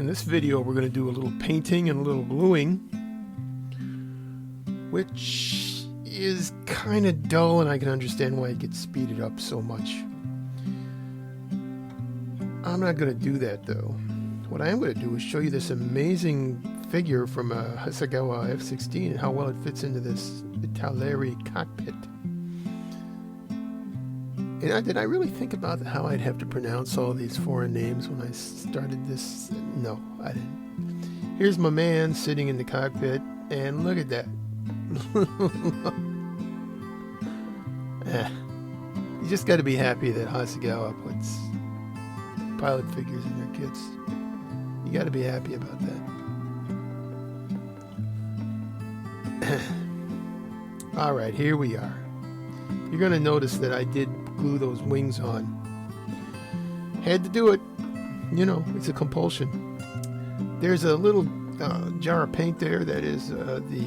in this video we're going to do a little painting and a little gluing, which is kind of dull, and I can understand why it gets speeded up so much. I'm not going to do that though. What I am going to do is show you this amazing figure from a Hasegawa F-16 and how well it fits into this Italeri cockpit. And did I really think about how I'd have to pronounce all these foreign names when I started this? No, I didn't. Here's my man sitting in the cockpit, and look at that. You just got to be happy that Hasegawa puts pilot figures in their kits. You got to be happy about that. Alright, here we are. You're going to notice that I did glue those wings on. Had to do it. You know, it's a compulsion. There's a little jar of paint there that is the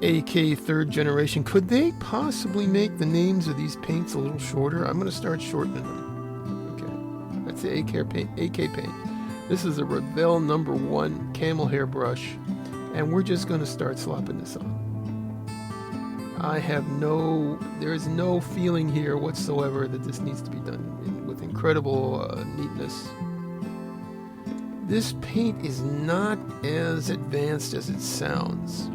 AK 3rd generation. Could they possibly make the names of these paints a little shorter? I'm going to start shortening them. Okay, that's the AK paint. This is a Revell number 1 camel hair brush, and we're just going to start slopping this on. There is no feeling here whatsoever that this needs to be done with incredible neatness. This paint is not as advanced as it sounds.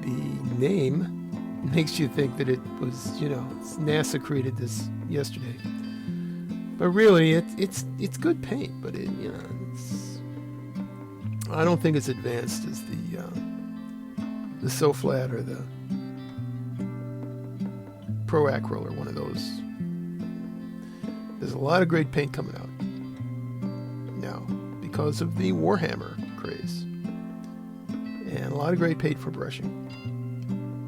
The name makes you think that it was, you know, NASA created this yesterday. But really, it's good paint, but I don't think it's advanced as the So Flat or the Pro Acryl or one of those. There's a lot of great paint coming out now because of the Warhammer craze, and a lot of great paint for brushing.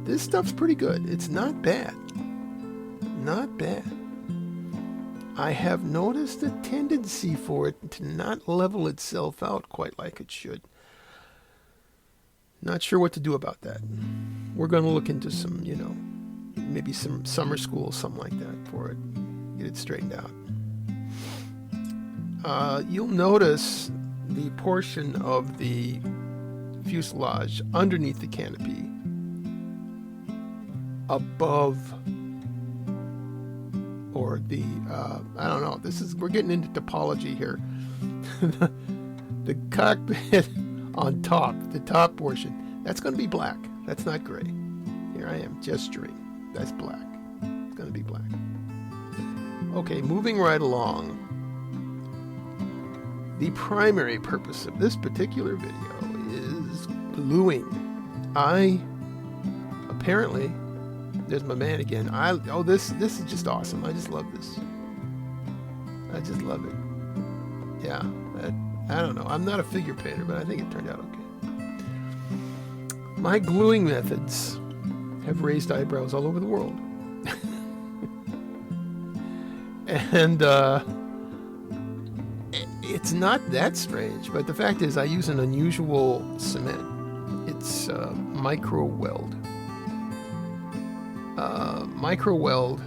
This stuff's pretty good. It's not bad. Not bad. I have noticed a tendency for it to not level itself out quite like it should. Not sure what to do about that. We're going to look into some, you know, maybe some summer school, something like that for it. Get it straightened out. You'll notice the portion of the fuselage underneath the canopy above, or the I don't know, we're getting into topology here. The cockpit on top, the top portion, that's going to be black. That's not gray. Here I am gesturing. That's black. It's going to be black. Okay, moving right along. The primary purpose of this particular video is gluing. Apparently, there's my man again. This is just awesome. I just love this. I just love it. Yeah, I don't know. I'm not a figure painter, but I think it turned out okay. My gluing methods have raised eyebrows all over the world. And it's not that strange, but the fact is I use an unusual cement. It's Micro Weld. Micro Weld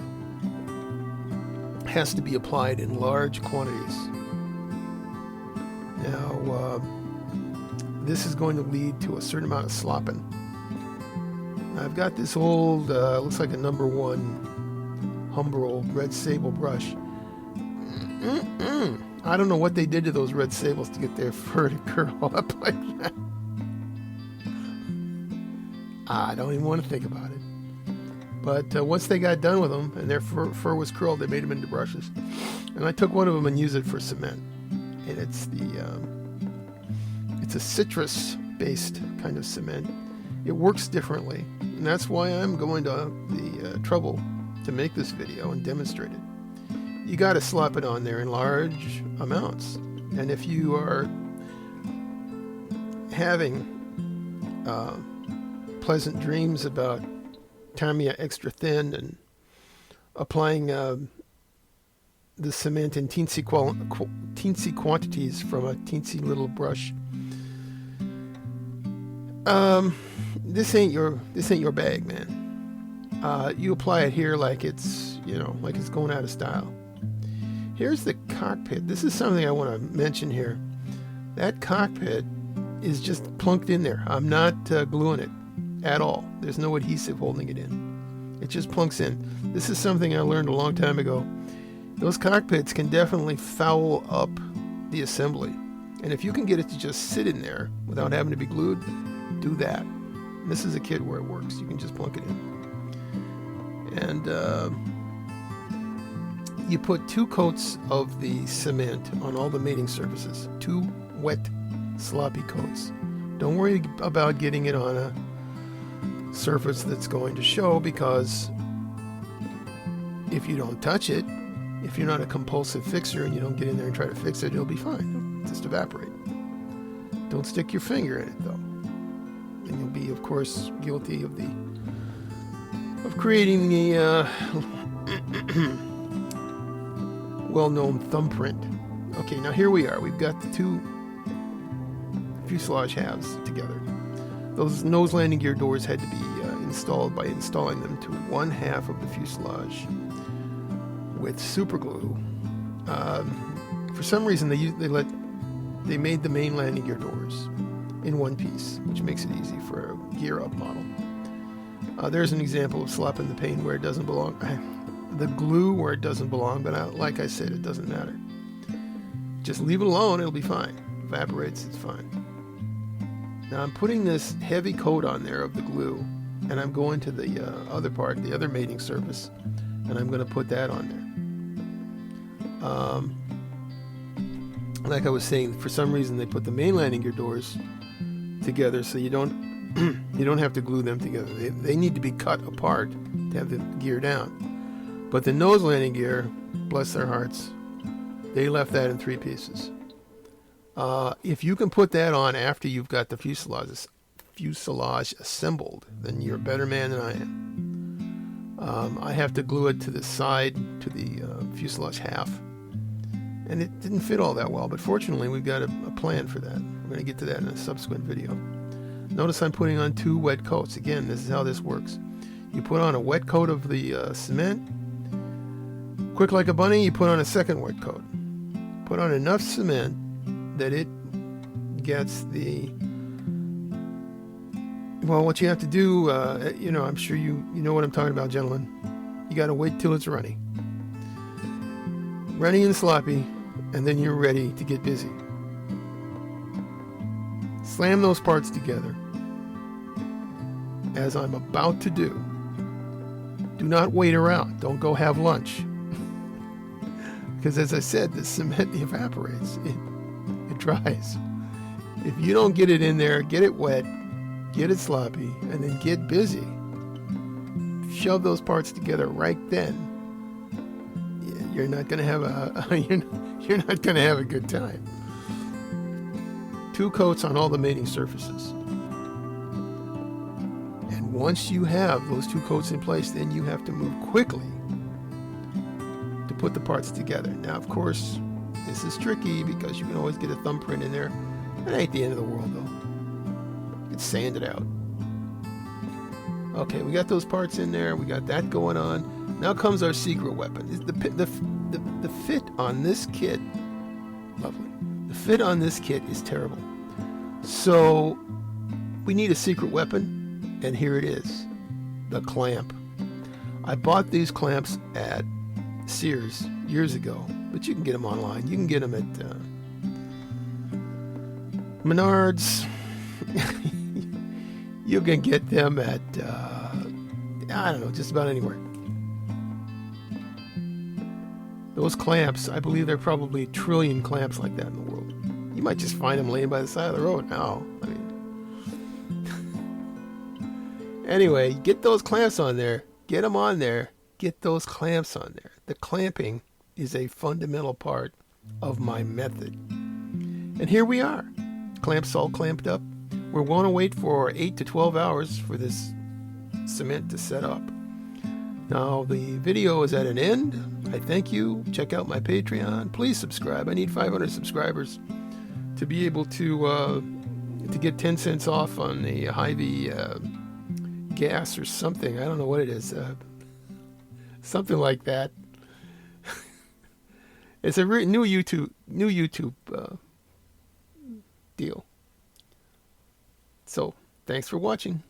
has to be applied in large quantities. Now, this is going to lead to a certain amount of slopping. I've got this old, looks like a number 1 Humbrol red sable brush. I don't know what they did to those red sables to get their fur to curl up like that. I don't even want to think about it. But once they got done with them and their fur was curled, they made them into brushes. And I took one of them and used it for cement. And it's a citrus-based kind of cement. It works differently, and that's why I'm going to the trouble to make this video and demonstrate it. You got to slop it on there in large amounts, and if you are having pleasant dreams about Tamiya extra thin and applying the cement in teensy quantities from a teensy little brush, this ain't your bag, man. You apply it here like it's, you know, like it's going out of style. Here's the cockpit. This is something I want to mention here. That cockpit is just plunked in there. I'm not gluing it at all. There's no adhesive holding it in. It just plunks in. This is something I learned a long time ago. Those cockpits can definitely foul up the assembly. And if you can get it to just sit in there without having to be glued, do that. And this is a kit where it works. You can just plunk it in. And you put 2 coats of the cement on all the mating surfaces. 2 wet, sloppy coats. Don't worry about getting it on a surface that's going to show, because if you don't touch it, if you're not a compulsive fixer and you don't get in there and try to fix it, it'll be fine. It'll just evaporate. Don't stick your finger in it, though. And you'll be, of course, guilty of creating the well-known thumbprint. Okay, now here we are. We've got the 2 fuselage halves together. Those nose landing gear doors had to be installed by installing them to one half of the fuselage with super glue. For some reason, they made the main landing gear doors in one piece, which makes it easy for a gear up model. There's an example of slapping the paint where it doesn't belong. The glue where it doesn't belong, but like I said, it doesn't matter. Just leave it alone, it'll be fine. Evaporates, it's fine. Now I'm putting this heavy coat on there of the glue, and I'm going to the other part, the other mating surface, and I'm going to put that on there. Like I was saying, for some reason they put the main landing gear doors together so you don't have to glue them together. They need to be cut apart to have the gear down. But the nose landing gear, bless their hearts, they left that in 3 pieces. If you can put that on after you've got the fuselage assembled, then you're a better man than I am. I have to glue it to the side, to the fuselage half. And it didn't fit all that well, but fortunately we've got a plan for that. We're going to get to that in a subsequent video. Notice I'm putting on 2 wet coats. Again, this is how this works. You put on a wet coat of the cement. Quick like a bunny, you put on a second wet coat. Put on enough cement that it gets the... Well, what you have to do, I'm sure you know what I'm talking about, gentlemen. You got to wait till it's runny. Runny and sloppy, and then you're ready to get busy. Slam those parts together, as I'm about to do. Do not wait around. Don't go have lunch. Because as I said, the cement evaporates. It dries. If you don't get it in there, get it wet, get it sloppy, and then get busy. Shove those parts together right then. You're not going to have you're not going to have a good time. 2 coats on all the mating surfaces. And once you have those 2 coats in place, then you have to move quickly to put the parts together. Now, of course, this is tricky because you can always get a thumbprint in there. It ain't the end of the world, though. You can sand it out. Okay, we got those parts in there. We got that going on. Now comes our secret weapon. The fit on this kit, lovely. The fit on this kit is terrible. So we need a secret weapon, and here it is, the clamp. I bought these clamps at Sears years ago, but you can get them online. You can get them at Menards. You can get them at, I don't know, just about anywhere. Those clamps, I believe there are probably a trillion clamps like that in the world. You might just find them laying by the side of the road now. I mean, anyway, get those clamps on there. Get them on there. Get those clamps on there. The clamping is a fundamental part of my method. And here we are. Clamps all clamped up. We're going to wait for 8 to 12 hours for this cement to set up. Now, the video is at an end. I thank you. Check out my Patreon. Please subscribe. I need 500 subscribers to be able to get 10 cents off on the Hy-Vee gas or something. I don't know what it is. Something like that. It's a new YouTube deal. So, thanks for watching.